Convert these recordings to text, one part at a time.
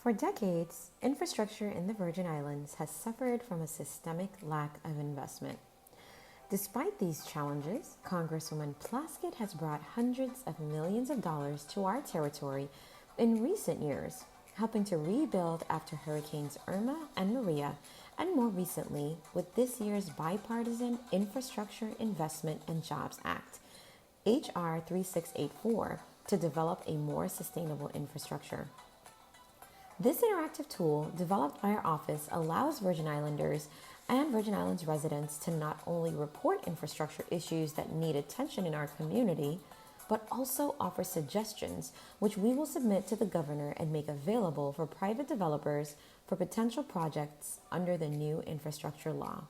For decades, infrastructure in the Virgin Islands has suffered from a systemic lack of investment. Despite these challenges, Congresswoman Plaskett has brought hundreds of millions of dollars to our territory in recent years, helping to rebuild after Hurricanes Irma and Maria, and more recently with this year's bipartisan Infrastructure Investment and Jobs Act, H.R. 3684, to develop a more sustainable infrastructure. This interactive tool, developed by our office, allows Virgin Islanders and Virgin Islands residents to not only report infrastructure issues that need attention in our community, but also offer suggestions which we will submit to the governor and make available for private developers for potential projects under the new infrastructure law.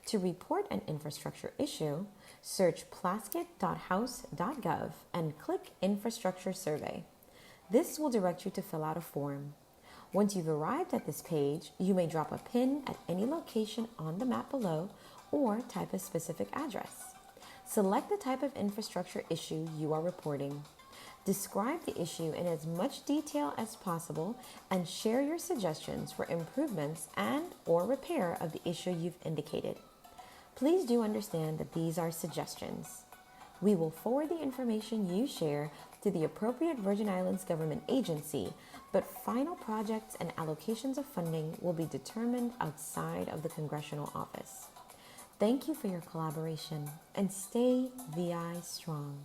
To report an infrastructure issue, search plaskett.house.gov and click Infrastructure Survey. This will direct you to fill out a form. Once you've arrived at this page, you may drop a pin at any location on the map below or type a specific address. Select the type of infrastructure issue you are reporting. Describe the issue in as much detail as possible and share your suggestions for improvements and/or repair of the issue you've indicated. Please do understand that these are suggestions. We will forward the information you share to the appropriate Virgin Islands government agency, but final projects and allocations of funding will be determined outside of the Congressional office. Thank you for your collaboration and stay VI strong.